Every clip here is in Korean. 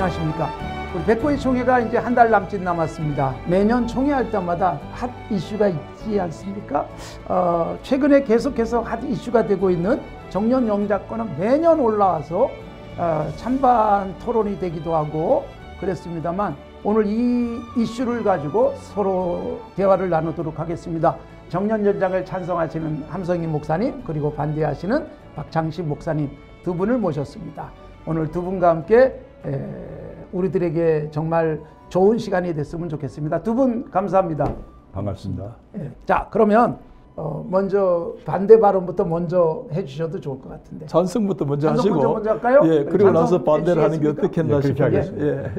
안녕하십니까. 우리 백고의 총회가 이제 한 달 남짓 남았습니다. 매년 총회할 때마다 핫 이슈가 있지 않습니까? 최근에 계속해서 핫 이슈가 되고 있는 정년 영자권은 매년 올라와서 찬반 토론이 되기도 하고 그랬습니다만 오늘 이 이슈를 가지고 서로 대화를 나누도록 하겠습니다. 정년 연장을 찬성하시는 함성희 목사님 그리고 반대하시는 박창식 목사님 두 분을 모셨습니다. 오늘 두 분과 함께 우리들에게 정말 좋은 시간이 됐으면 좋겠습니다. 두 분 감사합니다. 반갑습니다. 자, 그러면 먼저 반대 발언부터 먼저 해주셔도 좋을 것 같은데. 찬성부터 먼저 하시고. 먼저 할까요? 예, 그리고 나서 반대를 하는 게 어떻겠나 싶어요. 예.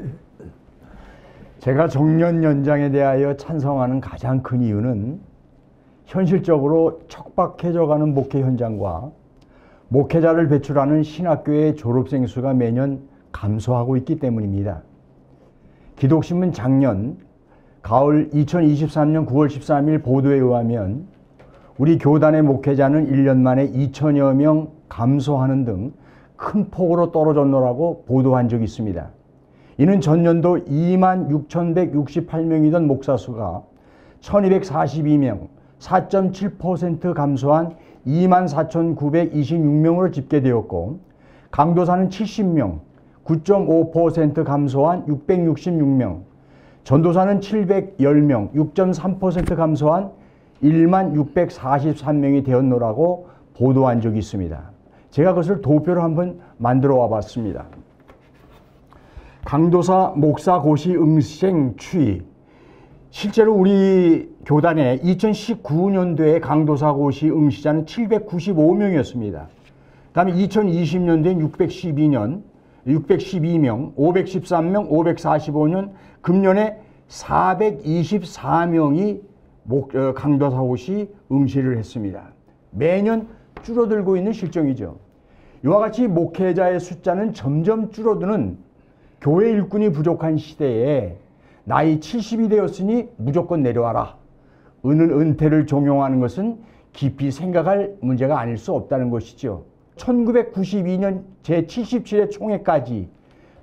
제가 정년 연장에 대하여 찬성하는 가장 큰 이유는 현실적으로 척박해져가는 목회 현장과 목회자를 배출하는 신학교의 졸업생 수가 매년 감소하고 있기 때문입니다. 기독신문 작년 가을 2023년 9월 13일 보도에 의하면 우리 교단의 목회자는 1년 만에 2천여 명 감소하는 등 큰 폭으로 떨어졌노라고 보도한 적이 있습니다. 이는 전년도 26,168명이던 목사 수가 1,242명, 4.7% 감소한 24,926명으로 집계되었고 강도사는 70명, 9.5% 감소한 666명, 전도사는 710명, 6.3% 감소한 1643명이 되었노라고 보도한 적이 있습니다. 제가 그것을 도표로 한번 만들어 와봤습니다. 강도사 목사 고시 응시생 추이. 실제로 우리 교단에 2019년도에 강도사 고시 응시자는 795명이었습니다. 다음에 2020년도엔 612명, 513명, 545년, 금년에 424명이 강도사 고시 응시를 했습니다. 매년 줄어들고 있는 실정이죠. 이와 같이 목회자의 숫자는 점점 줄어드는 교회 일꾼이 부족한 시대에 나이 70이 되었으니 무조건 내려와라. 은퇴를 종용하는 것은 깊이 생각할 문제가 아닐 수 없다는 것이죠. 1992년 제77회 총회까지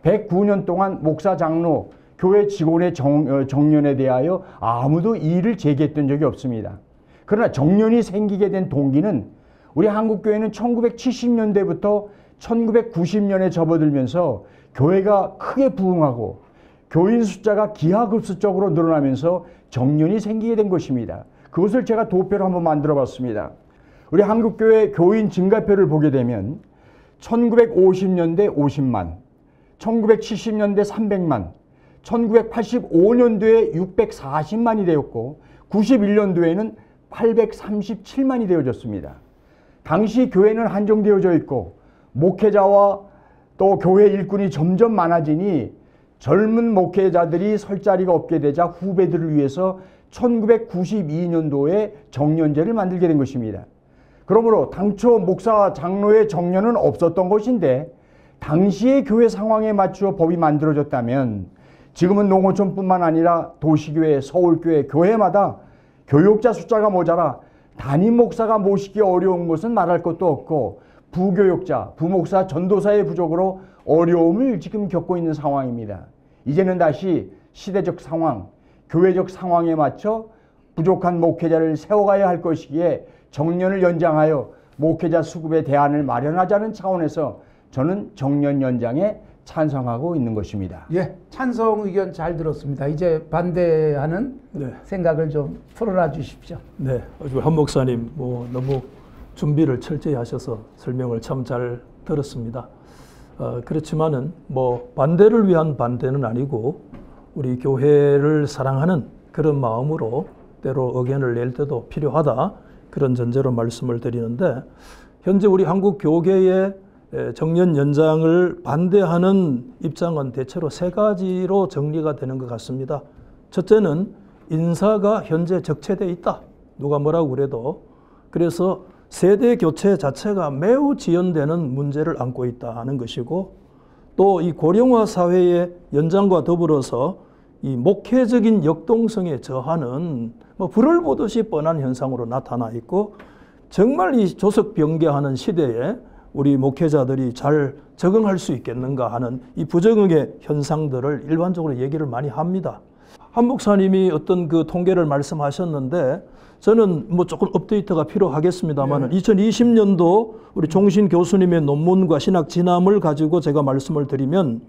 109년 동안 목사, 장로, 교회 직원의 정년에 대하여 아무도 이의를 제기했던 적이 없습니다. 그러나 정년이 생기게 된 동기는 우리 한국교회는 1970년대부터 1990년에 접어들면서 교회가 크게 부흥하고 교인 숫자가 기하급수적으로 늘어나면서 정년이 생기게 된 것입니다. 그것을 제가 도표로 한번 만들어 봤습니다. 우리 한국교회 교인 증가표를 보게 되면 1950년대 50만, 1970년대 300만, 1985년도에 640만이 되었고 91년도에는 837만이 되어졌습니다. 당시 교회는 한정되어져 있고 목회자와 또 교회 일꾼이 점점 많아지니 젊은 목회자들이 설 자리가 없게 되자 후배들을 위해서 1992년도에 정년제를 만들게 된 것입니다. 그러므로 당초 목사 장로의 정년은 없었던 것인데 당시의 교회 상황에 맞추어 법이 만들어졌다면 지금은 농어촌뿐만 아니라 도시교회, 서울교회, 교회마다 교육자 숫자가 모자라 담임 목사가 모시기 어려운 것은 말할 것도 없고 부교육자, 부목사, 전도사의 부족으로 어려움을 지금 겪고 있는 상황입니다. 이제는 다시 시대적 상황, 교회적 상황에 맞춰 부족한 목회자를 세워가야 할 것이기에 정년을 연장하여 목회자 수급의 대안을 마련하자는 차원에서 저는 정년 연장에 찬성하고 있는 것입니다. 예, 찬성 의견 잘 들었습니다. 이제 반대하는 생각을 좀 풀어놔 주십시오. 네, 한 목사님 너무 준비를 철저히 하셔서 설명을 참 잘 들었습니다. 그렇지만은 반대를 위한 반대는 아니고 우리 교회를 사랑하는 그런 마음으로 때로 의견을 낼 때도 필요하다. 그런 전제로 말씀을 드리는데 현재 우리 한국 교계의 정년 연장을 반대하는 입장은 대체로 세 가지로 정리가 되는 것 같습니다. 첫째는 인사가 현재 적체되어 있다. 누가 뭐라고 그래도. 그래서 세대 교체 자체가 매우 지연되는 문제를 안고 있다는 것이고 또 이 고령화 사회의 연장과 더불어서 이 목회적인 역동성의 저하는 불을 보듯이 뻔한 현상으로 나타나 있고 정말 이 조석병개하는 시대에 우리 목회자들이 잘 적응할 수 있겠는가 하는 이 부적응의 현상들을 일반적으로 얘기를 많이 합니다. 한 목사님이 어떤 그 통계를 말씀하셨는데 저는 뭐 조금 업데이트가 필요하겠습니다만 2020년도 우리 종신 교수님의 논문과 신학 진함을 가지고 제가 말씀을 드리면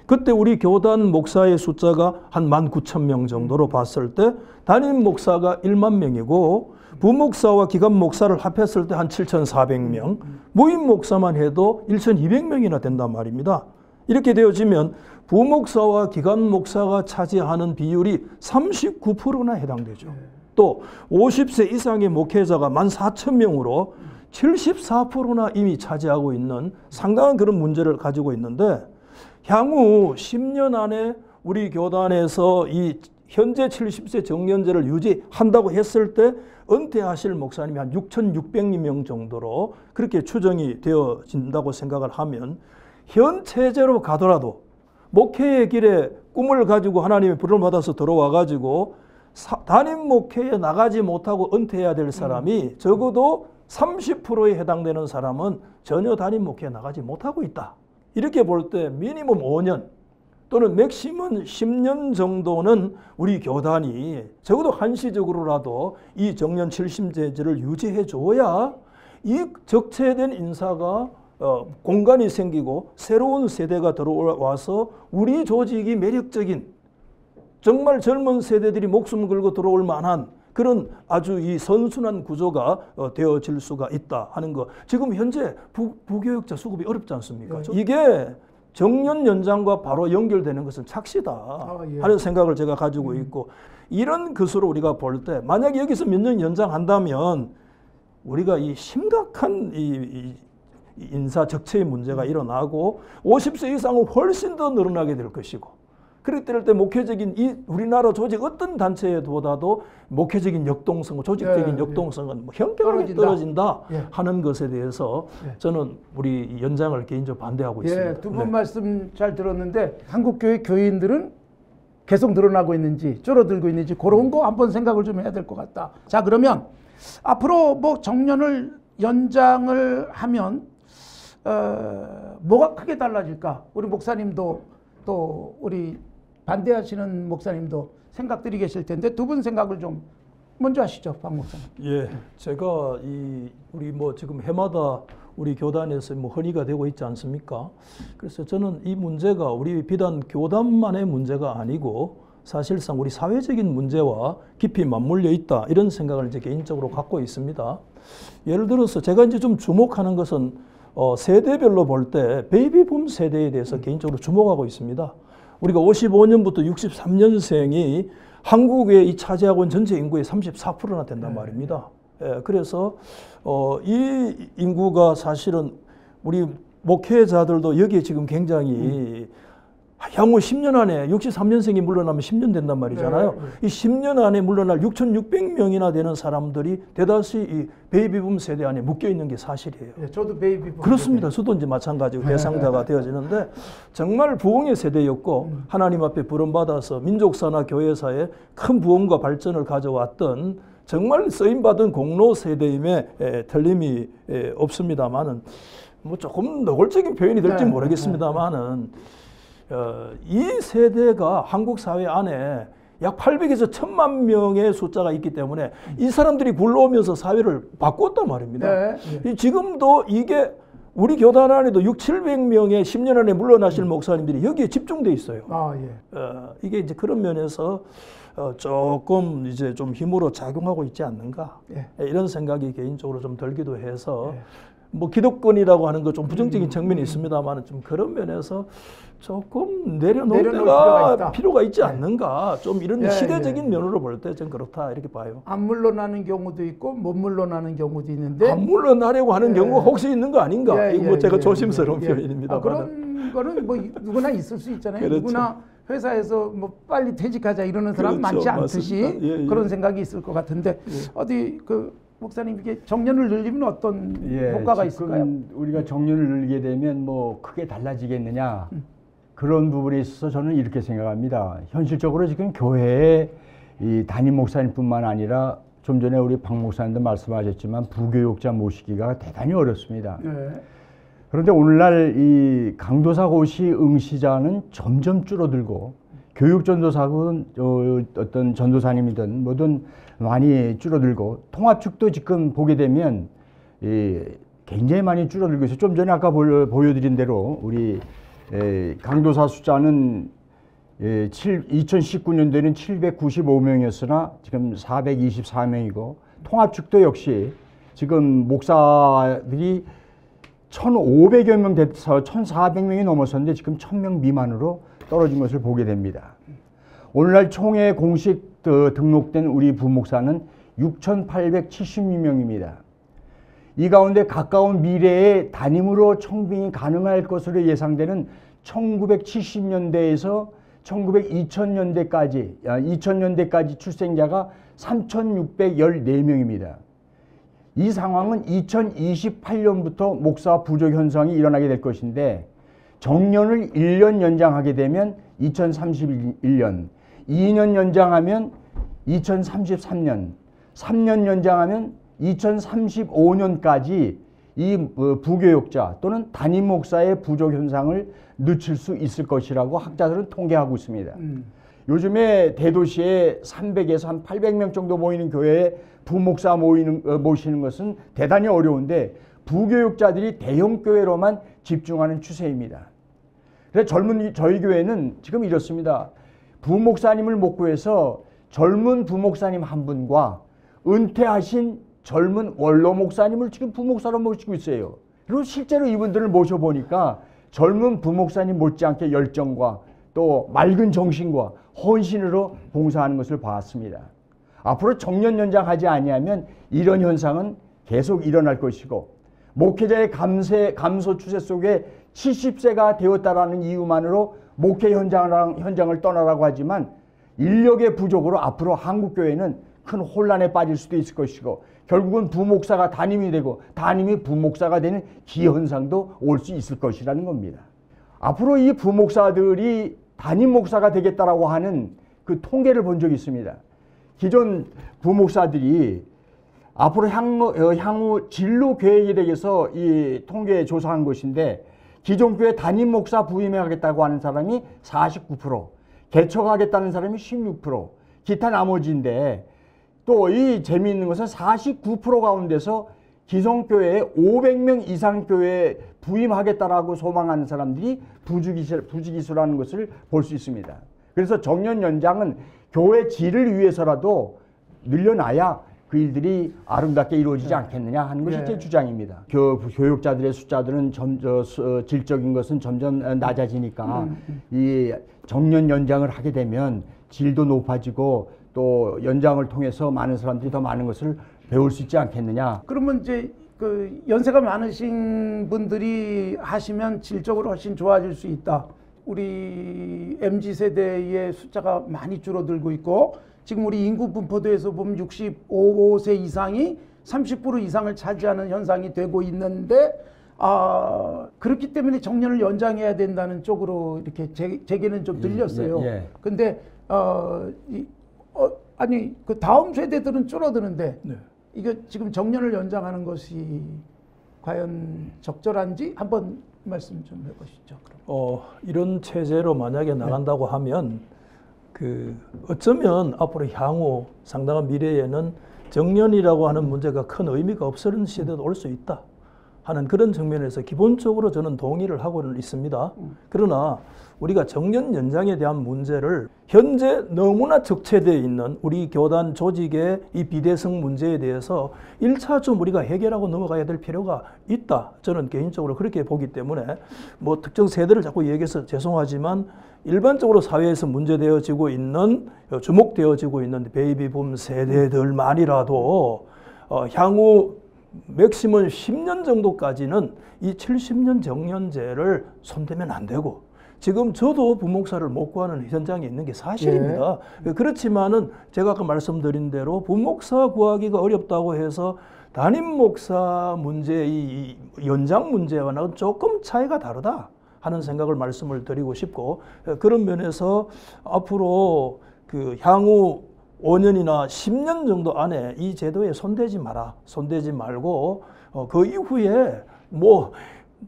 그때 우리 교단 목사의 숫자가 한 19,000명 정도로 봤을 때 담임 목사가 1만 명이고 부목사와 기관 목사를 합했을 때 한 7,400명, 모임 목사만 해도 1,200명이나 된단 말입니다. 이렇게 되어지면 부목사와 기관 목사가 차지하는 비율이 39%나 해당되죠. 또 50세 이상의 목회자가 14,000명으로 74%나 이미 차지하고 있는 상당한 그런 문제를 가지고 있는데 향후 10년 안에 우리 교단에서 이 현재 70세 정년제를 유지한다고 했을 때 은퇴하실 목사님이 한 6,600명 정도로 그렇게 추정이 되어진다고 생각을 하면 현 체제로 가더라도 목회의 길에 꿈을 가지고 하나님의 부름을 받아서 들어와 가지고 담임 목회에 나가지 못하고 은퇴해야 될 사람이 적어도 30%에 해당되는 사람은 전혀 담임 목회에 나가지 못하고 있다. 이렇게 볼 때 미니멈 5년 또는 맥시멈 10년 정도는 우리 교단이 적어도 한시적으로라도 이 정년 70제제를 유지해 줘야 이 적체된 인사가 공간이 생기고 새로운 세대가 들어와서 우리 조직이 매력적인 정말 젊은 세대들이 목숨 걸고 들어올 만한 그런 아주 이 선순환 구조가 되어질 수가 있다 하는 거. 지금 현재 부교육자 수급이 어렵지 않습니까? 이게 정년 연장과 바로 연결되는 것은 착시다 하는 생각을 제가 가지고 있고 이런 것으로 우리가 볼 때 만약에 여기서 몇 년 연장한다면 우리가 이 심각한 이 인사 적체의 문제가 일어나고 50세 이상은 훨씬 더 늘어나게 될 것이고 그럴 때 목회적인 이 우리나라 조직 어떤 단체보다도 목회적인 역동성, 조직적인 역동성은 뭐 현격하게 떨어진다 하는 것에 대해서 저는 우리 연장을 개인적으로 반대하고 있습니다. 두 분 말씀 잘 들었는데 한국 교회 교인들은 계속 늘어나고 있는지 줄어들고 있는지 그런 거 한번 생각을 좀 해야 될 것 같다. 자, 그러면 앞으로 뭐 정년을 연장을 하면 뭐가 크게 달라질까? 우리 목사님도 또 우리 반대하시는 목사님도 생각들이 계실 텐데 두 분 생각을 좀 먼저 하시죠, 박 목사님. 예, 제가 우리 뭐 지금 해마다 우리 교단에서 뭐 헌의가 되고 있지 않습니까? 그래서 저는 이 문제가 우리 비단 교단만의 문제가 아니고 사실상 우리 사회적인 문제와 깊이 맞물려 있다 이런 생각을 이제 개인적으로 갖고 있습니다. 예를 들어서 제가 이제 좀 주목하는 것은 세대별로 볼 때 베이비붐 세대에 대해서 개인적으로 주목하고 있습니다. 우리가 55년부터 63년생이 한국에 차지하고 있는 전체 인구의 34%나 된단 말입니다. 예, 그래서 이 인구가 사실은 우리 목회자들도 여기에 지금 굉장히 향후 10년 안에 63년생이 물러나면 10년 된단 말이잖아요. 이 10년 안에 물러날 6,600명이나 되는 사람들이 대다수 이 베이비붐 세대 안에 묶여 있는 게 사실이에요. 저도 베이비붐 그렇습니다. 저도 이제 마찬가지고 대상자가 되어지는데 정말 부흥의 세대였고 하나님 앞에 부름받아서 민족사나 교회사에 큰 부흥과 발전을 가져왔던 정말 쓰임받은 공로 세대임에 틀림이 없습니다만은 뭐 조금 노골적인 표현이 될지 모르겠습니다만은 이 세대가 한국 사회 안에 약 800에서 1000만 명의 숫자가 있기 때문에 이 사람들이 굴러오면서 사회를 바꿨단 말입니다. 지금도 이게 우리 교단 안에도 600~700명의 10년 안에 물러나실 목사님들이 여기에 집중돼 있어요. 이게 이제 그런 면에서 조금 이제 좀 힘으로 작용하고 있지 않는가 이런 생각이 개인적으로 좀 들기도 해서 뭐 기득권이라고 하는 거 좀 부정적인 측면이 있습니다만 좀 그런 면에서 조금 내려놓을 필요가 있지 않는가 좀 이런 시대적인 면으로 볼 때 좀 그렇다 이렇게 봐요. 안 물러나는 경우도 있고 못 물러나는 경우도 있는데 안 물러나려고 하는 경우가 혹시 있는 거 아닌가? 이거 뭐 제가 조심스러운 표현입니다. 그런 거는 뭐 누구나 있을 수 있잖아요. 그렇죠. 누구나 회사에서 뭐 빨리 퇴직하자 이러는 사람 많지 않듯이 그런 생각이 있을 것 같은데 어디 목사님 이게 정년을 늘리면 어떤 효과가 있을까요? 우리가 정년을 늘리게 되면 뭐 크게 달라지겠느냐 그런 부분에 있어서 저는 이렇게 생각합니다. 현실적으로 지금 교회에 이 담임 목사님뿐만 아니라 좀 전에 우리 박 목사님도 말씀하셨지만 부교육자 모시기가 대단히 어렵습니다. 그런데 오늘날 이 강도사고시 응시자는 점점 줄어들고 교육 전도사는 어떤 전도사님이든 뭐든 많이 줄어들고 통합 측도 지금 보게 되면 굉장히 많이 줄어들고 있어요. 좀 전에 아까 보여드린 대로 우리 강도사 숫자는 2019년도에는 795명이었으나 지금 424명이고 통합 측도 역시 지금 목사들이 1,500여 명 돼서 1,400명이 넘었었는데 지금 1,000명 미만으로 떨어진 것을 보게 됩니다. 오늘날 총회 공식 등록된 우리 부목사는 6,872명입니다. 이 가운데 가까운 미래에 담임으로 청빙이 가능할 것으로 예상되는 1970년대에서 2000년대까지 출생자가 3,614명입니다. 이 상황은 2028년부터 목사 부족 현상이 일어나게 될 것인데 정년을 1년 연장하게 되면 2031년, 2년 연장하면 2033년, 3년 연장하면 2035년까지 이 부교육자 또는 담임 목사의 부족 현상을 늦출 수 있을 것이라고 학자들은 통계하고 있습니다. 요즘에 대도시에 300에서 한 800명 정도 모이는 교회에 부목사 모시는 것은 대단히 어려운데 부교육자들이 대형 교회로만 집중하는 추세입니다. 그래서 저희 교회는 지금 이렇습니다. 부목사님을 못 구해서 젊은 부목사님 한 분과 은퇴하신 젊은 원로 목사님을 지금 부목사로 모시고 있어요. 그리고 실제로 이분들을 모셔보니까 젊은 부목사님 못지않게 열정과 또 맑은 정신과 헌신으로 봉사하는 것을 봤습니다. 앞으로 정년 연장하지 아니하면 이런 현상은 계속 일어날 것이고 목회자의 감소 추세 속에 70세가 되었다라는 이유만으로 목회 현장을 떠나라고 하지만 인력의 부족으로 앞으로 한국교회는 큰 혼란에 빠질 수도 있을 것이고 결국은 부목사가 담임이 되고 담임이 부목사가 되는 기현상도 올 수 있을 것이라는 겁니다. 앞으로 이 부목사들이 담임 목사가 되겠다라고 하는 그 통계를 본 적이 있습니다. 기존 부목사들이 앞으로 향후 진로 계획에 대해서 이 통계에 조사한 것인데 기존 교회 담임 목사 부임하겠다고 하는 사람이 49%, 개척하겠다는 사람이 16%, 기타 나머지인데 또 이 재미있는 것은 49% 가운데서 기성교회에 500명 이상 교회에 부임하겠다라고 소망하는 사람들이 부지기수라는 것을 볼 수 있습니다. 그래서 정년 연장은 교회 질을 위해서라도 늘려놔야 그 일들이 아름답게 이루어지지 않겠느냐 하는 것이 제 주장입니다. 교육자들의 숫자들은 질적인 것은 점점 낮아지니까 이 정년 연장을 하게 되면 질도 높아지고 또 연장을 통해서 많은 사람들이 더 많은 것을 배울 수 있지 않겠느냐. 그러면 이제 그 연세가 많으신 분들이 하시면 질적으로 훨씬 좋아질 수 있다. 우리 MZ세대의 숫자가 많이 줄어들고 있고 지금 우리 인구 분포도에서 보면 65세 이상이 30% 이상을 차지하는 현상이 되고 있는데 그렇기 때문에 정년을 연장해야 된다는 쪽으로 이렇게 제게는 좀 들렸어요. 근데 아니 그 다음 세대들은 줄어드는데 이게 지금 정년을 연장하는 것이 과연 적절한지 한번 말씀 좀 해보시죠. 그럼. 이런 체제로 만약에 나간다고 하면 어쩌면 앞으로 향후 상당한 미래에는 정년이라고 하는 문제가 큰 의미가 없는 시대도 올 수 있다 하는 그런 측면에서 기본적으로 저는 동의를 하고는 있습니다. 그러나 우리가 정년 연장에 대한 문제를 현재 너무나 적체되어 있는 우리 교단 조직의 이 비대성 문제에 대해서 1차점 우리가 해결하고 넘어가야 될 필요가 있다. 저는 개인적으로 그렇게 보기 때문에 뭐 특정 세대를 자꾸 얘기해서 죄송하지만 일반적으로 사회에서 문제되어지고 있는 주목되어지고 있는 베이비붐 세대들만이라도 향후 맥시멈 10년 정도까지는 이 70년 정년제를 손대면 안 되고 지금 저도 부목사를 못 구하는 현장에 있는 게 사실입니다. 그렇지만은 제가 아까 말씀드린 대로 부목사 구하기가 어렵다고 해서 담임 목사 문제, 이 연장 문제와는 조금 차이가 다르다 하는 생각을 말씀을 드리고 싶고 그런 면에서 앞으로 향후 5년이나 10년 정도 안에 이 제도에 손대지 마라. 손대지 말고 그 이후에 뭐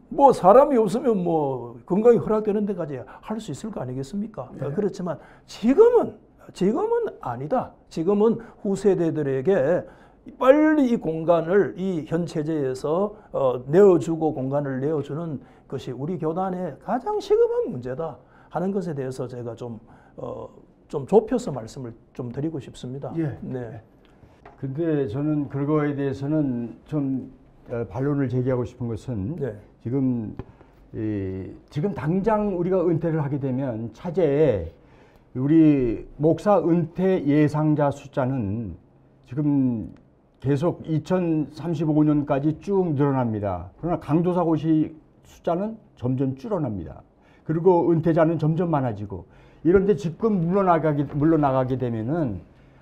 뭐 사람이 없으면 뭐 건강이 허락되는 데까지 할 수 있을 거 아니겠습니까? 네. 그렇지만 지금은 아니다. 지금은 후세대들에게 빨리 이 공간을 이 현 체제에서 내어주고 공간을 내어주는 것이 우리 교단의 가장 시급한 문제다 하는 것에 대해서 제가 좀 좁혀서 말씀을 좀 드리고 싶습니다. 예. 네. 근데 저는 그거에 대해서는 좀 반론을 제기하고 싶은 것은 네. 지금 당장 우리가 은퇴를 하게 되면 차제에 우리 목사 은퇴 예상자 숫자는 지금 계속 2035년까지 쭉 늘어납니다. 그러나 강도사고시 숫자는 점점 줄어납니다. 그리고 은퇴자는 점점 많아지고 이런데 지금 물러나가게 되면은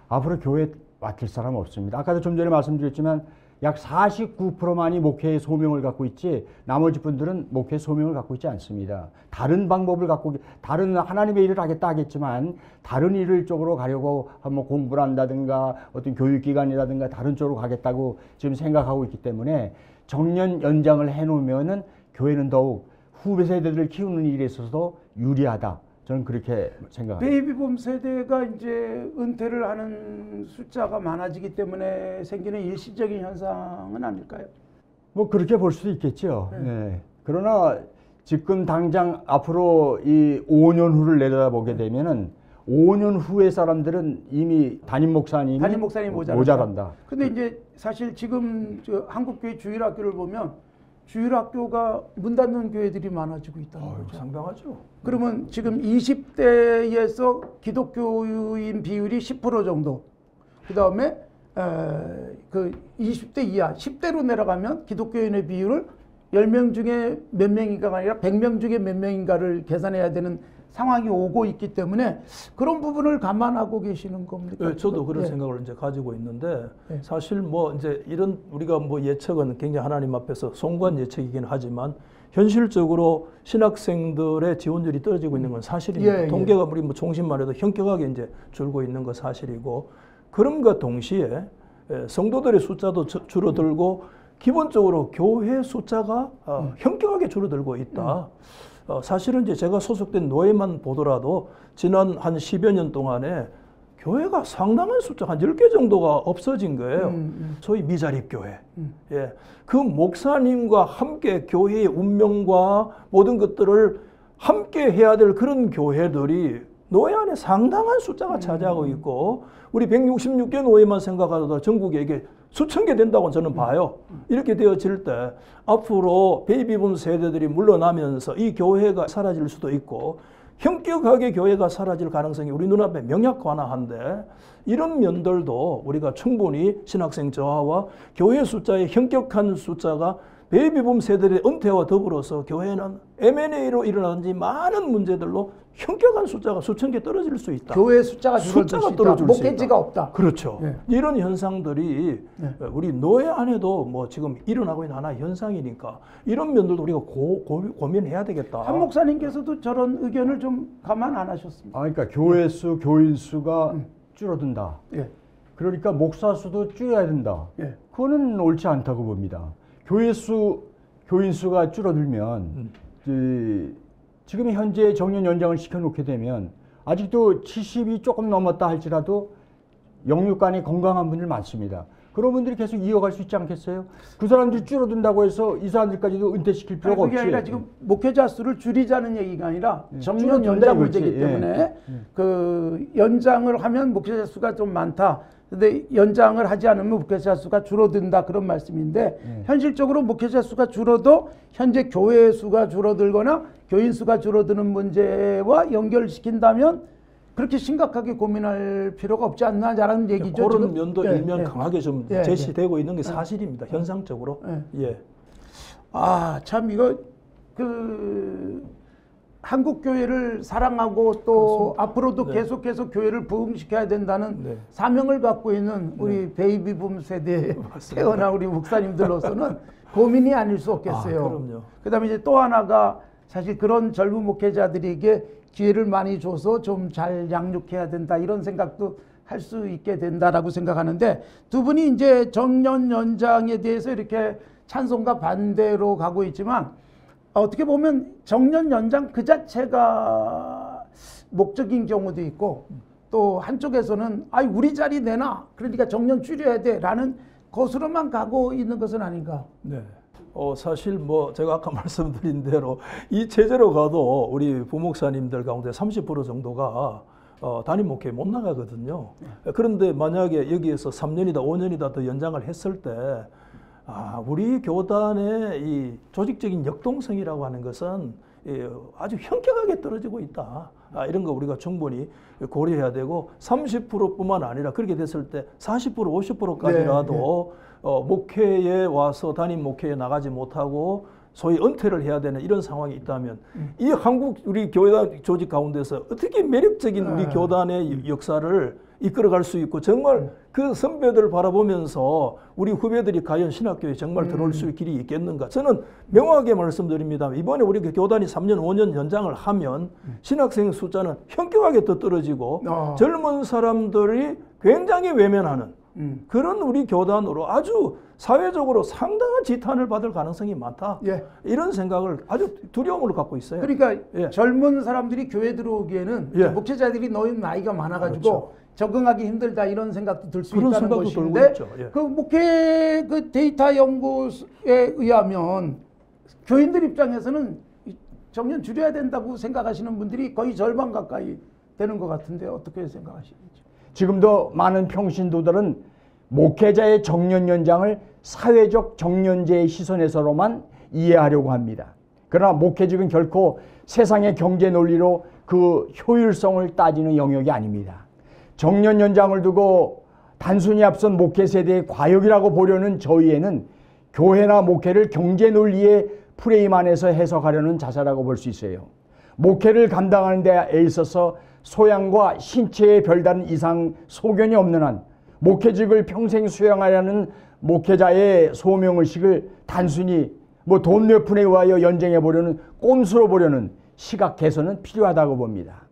앞으로 교회에 맡길 사람 없습니다. 아까도 좀 전에 말씀드렸지만 약 49%만이 목회의 소명을 갖고 있지 나머지 분들은 목회의 소명을 갖고 있지 않습니다. 다른 방법을 갖고 다른 하나님의 일을 하겠다 하겠지만 다른 일을 쪽으로 가려고 한번 공부를 한다든가 어떤 교육기관이라든가 다른 쪽으로 가겠다고 지금 생각하고 있기 때문에 정년 연장을 해놓으면은 교회는 더욱 후배 세대들을 키우는 일에 있어서도 유리하다. 저는 그렇게 생각합니다. 베이비붐 세대가 이제 은퇴를 하는 숫자가 많아지기 때문에 생기는 일시적인 현상은 아닐까요? 뭐 그렇게 볼 수도 있겠죠. 네. 그러나 지금 당장 앞으로 이 5년 후를 내다보게 되면은 5년 후의 사람들은 이미 담임 목사님이 모자란다. 근데 이제 사실 지금 저 한국교회 주일학교를 보면 주일학교가 문 닫는 교회들이 많아지고 있다는 거죠. 상당하죠. 그러면 지금 20대에서 기독교인 비율이 10% 정도. 그 다음에 그 20대 이하, 10대로 내려가면 기독교인의 비율을 10명 중에 몇 명인가가 아니라 100명 중에 몇 명인가를 계산해야 되는 상황이 오고 있기 때문에 그런 부분을 감안하고 계시는 겁니까? 네, 저도 그런 예. 생각을 이제 가지고 있는데 예. 사실 뭐 이제 이런 우리가 뭐 예측은 굉장히 하나님 앞에서 송구한 예측이긴 하지만 현실적으로 신학생들의 지원율이 떨어지고 있는 건 사실입니다. 예, 예. 통계가 우리 뭐 종신만 해도 현격하게 이제 줄고 있는 건 사실이고 그럼과 동시에 성도들의 숫자도 줄어들고 기본적으로 교회 숫자가 현격하게 줄어들고 있다. 사실은 이제 제가 소속된 노예만 보더라도 지난 한 10여 년 동안에 교회가 상당한 숫자 한 10개 정도가 없어진 거예요. 소위 미자립 교회. 예. 그 목사님과 함께 교회의 운명과 모든 것들을 함께 해야 될 그런 교회들이 노예 안에 상당한 숫자가 차지하고 있고 우리 166개 노예만 생각하더라도 전국에 이게 수천 개 된다고 저는 봐요. 이렇게 되어질 때 앞으로 베이비붐 세대들이 물러나면서 이 교회가 사라질 수도 있고 현격하게 교회가 사라질 가능성이 우리 눈앞에 명약관화한데 이런 면들도 우리가 충분히 신학생 저하와 교회 숫자의 현격한 숫자가 베이비붐 세대의 은퇴와 더불어서 교회는 M&A로 일어나든지 많은 문제들로 현격한 숫자가 수천 개 떨어질 수 있다. 교회 숫자가 줄어들 수 있다. 목회지가 없다. 그렇죠. 네. 이런 현상들이 우리 노예 안에도 뭐 지금 일어나고 있는 하나의 현상이니까 이런 면들도 우리가 고민해야 되겠다. 한 목사님께서도 저런 의견을 좀 감안 안 하셨습니다. 그러니까 교회 수, 교인 수가 줄어든다. 예. 그러니까 목사 수도 줄여야 된다. 예. 그거는 옳지 않다고 봅니다. 교회 수, 교인 수가 줄어들면 지금 현재 정년 연장을 시켜놓게 되면 아직도 70이 조금 넘었다 할지라도 영육간에 건강한 분들 많습니다. 그런 분들이 계속 이어갈 수 있지 않겠어요? 그 사람들이 줄어든다고 해서 이 사람들까지도 은퇴시킬 필요가 없지. 그게 아니라 지금 목회자 수를 줄이자는 얘기가 아니라 정년 연장 문제이기 때문에 그 연장을 하면 목회자 수가 좀 많다. 근데 연장을 하지 않으면 목회자 수가 줄어든다 그런 말씀인데 현실적으로 목회자 수가 줄어도 현재 교회 수가 줄어들거나 교인 수가 줄어드는 문제와 연결시킨다면 그렇게 심각하게 고민할 필요가 없지 않나라는 얘기죠. 그런 지금. 면도 일면 강하게 좀 제시되고 있는 게 사실입니다. 현상적으로. 예. 아, 참 이거 한국 교회를 사랑하고 또 그렇습니다. 앞으로도 계속해서 교회를 부흥시켜야 된다는 사명을 갖고 있는 우리 베이비붐 세대에 태어난 우리 목사님들로서는 고민이 아닐 수 없겠어요. 그럼요. 그다음에 이제 또 하나가 사실 그런 젊은 목회자들에게 기회를 많이 줘서 좀 잘 양육해야 된다 이런 생각도 할 수 있게 된다라고 생각하는데 두 분이 이제 정년 연장에 대해서 이렇게 찬성과 반대로 가고 있지만 어떻게 보면 정년 연장 그 자체가 목적인 경우도 있고 또 한쪽에서는 우리 자리 내놔 그러니까 정년 줄여야 돼라는 것으로만 가고 있는 것은 아닌가. 네. 사실 뭐 제가 아까 말씀드린 대로 이 체제로 가도 우리 부목사님들 가운데 30% 정도가 단임 목회 못 나가거든요. 그런데 만약에 여기에서 3년이다 5년이다 더 연장을 했을 때 우리 교단의 이 조직적인 역동성이라고 하는 것은 아주 현격하게 떨어지고 있다. 이런 거 우리가 충분히 고려해야 되고 30%뿐만 아니라 그렇게 됐을 때 40% 50%까지라도 목회에 와서 단임 목회에 나가지 못하고 소위 은퇴를 해야 되는 이런 상황이 있다면 이 한국 우리 교단 조직 가운데서 어떻게 매력적인 우리 교단의 역사를 이끌어갈 수 있고 정말 그 선배들 바라보면서 우리 후배들이 과연 신학교에 정말 들어올 수 있는 길이 있겠는가. 저는 명확하게 말씀드립니다. 이번에 우리 교단이 3년 5년 연장을 하면 신학생 숫자는 현격하게 더 떨어지고 젊은 사람들이 굉장히 외면하는 그런 우리 교단으로 아주 사회적으로 상당한 지탄을 받을 가능성이 많다. 이런 생각을 아주 두려움으로 갖고 있어요. 그러니까 젊은 사람들이 교회 들어오기에는 목회자들이 너무 나이가 많아가지고 그렇죠. 적응하기 힘들다 이런 생각도 들 수 그런 있다는 생각도 것인데 들고 있죠. 그 목회 그 데이터 연구에 의하면 교인들 입장에서는 정년 줄여야 된다고 생각하시는 분들이 거의 절반 가까이 되는 것 같은데 어떻게 생각하시는지. 지금도 많은 평신도들은 목회자의 정년 연장을 사회적 정년제의 시선에서로만 이해하려고 합니다. 그러나 목회직은 결코 세상의 경제 논리로 그 효율성을 따지는 영역이 아닙니다. 정년 연장을 두고 단순히 앞선 목회 세대의 과욕이라고 보려는 저희에는 교회나 목회를 경제 논리의 프레임 안에서 해석하려는 자세라고 볼 수 있어요. 목회를 감당하는 데 있어서 소양과 신체에 별다른 이상 소견이 없는 한 목회직을 평생 수행하려는 목회자의 소명의식을 단순히 돈 몇 푼에 의하여 연장해 보려는 꼼수로 보려는 시각 개선은 필요하다고 봅니다.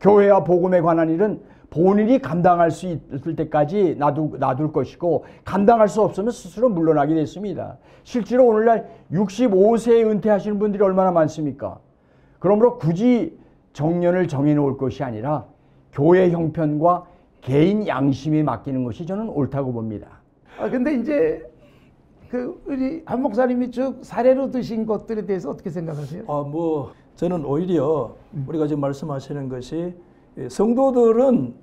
교회와 복음에 관한 일은 본인이 감당할 수 있을 때까지 놔둘 것이고 감당할 수 없으면 스스로 물러나게 됐습니다. 실제로 오늘날 65세에 은퇴하시는 분들이 얼마나 많습니까? 그러므로 굳이 정년을 정해놓을 것이 아니라 교회 형편과 개인 양심에 맡기는 것이 저는 옳다고 봅니다. 근데 이제 우리 한 목사님이 쭉 사례로 드신 것들에 대해서 어떻게 생각하세요? 저는 오히려 우리가 지금 말씀하시는 것이 성도들은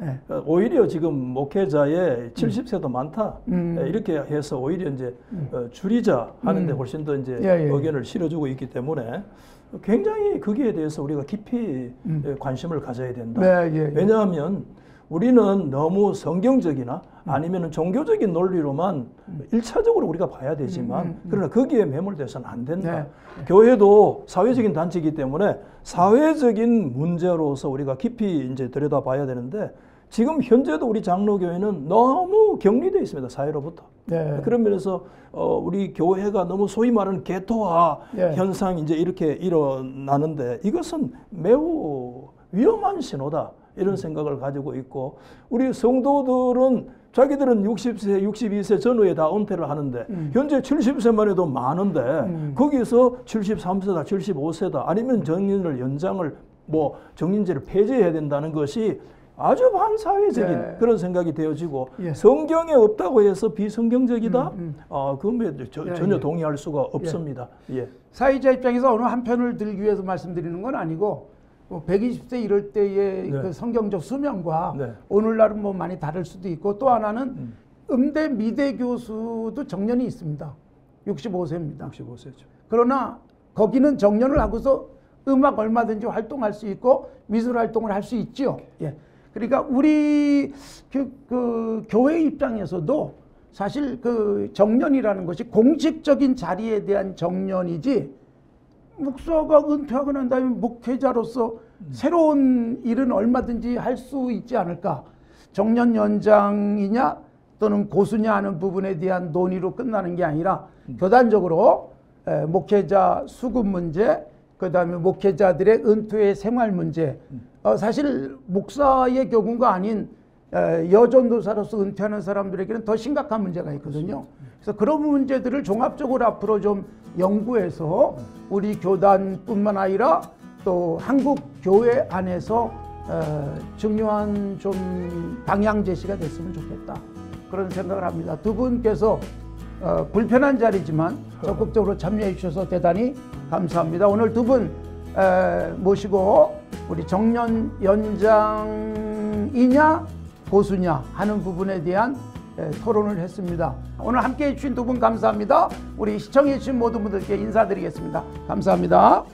오히려 지금 목회자의 70세도 많다 이렇게 해서 오히려 이제 줄이자 하는데 훨씬 더 이제 의견을 실어주고 있기 때문에 굉장히 거기에 대해서 우리가 깊이 관심을 가져야 된다. 왜냐하면 우리는 너무 성경적이나 아니면 종교적인 논리로만 일차적으로 우리가 봐야 되지만 그러나 거기에 매몰돼서는 안 된다. 교회도 사회적인 단체이기 때문에 사회적인 문제로서 우리가 깊이 이제 들여다봐야 되는데 지금 현재도 우리 장로교회는 너무 격리되어 있습니다. 사회로부터. 그런 면에서 우리 교회가 너무 소위 말하는 개토화 현상이 이제 이렇게 일어나는데 이것은 매우 위험한 신호다. 이런 생각을 가지고 있고 우리 성도들은 자기들은 60세, 62세 전후에 다 은퇴를 하는데 현재 70세만 해도 많은데 거기서 73세다, 75세다 아니면 정년을 연장을 정년제를 폐지해야 된다는 것이 아주 반사회적인 그런 생각이 되어지고 성경에 없다고 해서 비성경적이다? 그건 전혀 동의할 수가 없습니다. 사회자 입장에서 어느 한 편을 들기 위해서 말씀드리는 건 아니고 120세 이럴 때의 그 성경적 수명과 오늘날은 많이 다를 수도 있고 또 하나는 음대 미대 교수도 정년이 있습니다. 65세입니다. 65세죠. 그러나 거기는 정년을 하고서 음악 얼마든지 활동할 수 있고 미술 활동을 할 수 있죠. 그러니까 우리 그 교회 입장에서도 사실 그 정년이라는 것이 공식적인 자리에 대한 정년이지 목사가 은퇴하고 난 다음에 목회자로서 새로운 일은 얼마든지 할 수 있지 않을까. 정년 연장이냐 또는 고수냐 하는 부분에 대한 논의로 끝나는 게 아니라 교단적으로 목회자 수급 문제, 그 다음에 목회자들의 은퇴의 생활 문제, 사실 목사의 경우가 아닌 여전도사로서 은퇴하는 사람들에게는 더 심각한 문제가 있거든요. 그래서 그런 문제들을 종합적으로 앞으로 좀 연구해서 우리 교단뿐만 아니라 또 한국 교회 안에서 중요한 좀 방향 제시가 됐으면 좋겠다, 그런 생각을 합니다. 두 분께서 불편한 자리지만 적극적으로 참여해 주셔서 대단히 감사합니다. 오늘 두 분 모시고 우리 정년 연장이냐 보수냐 하는 부분에 대한 토론을 했습니다. 오늘 함께해 주신 두 분 감사합니다. 우리 시청해 주신 모든 분들께 인사드리겠습니다. 감사합니다.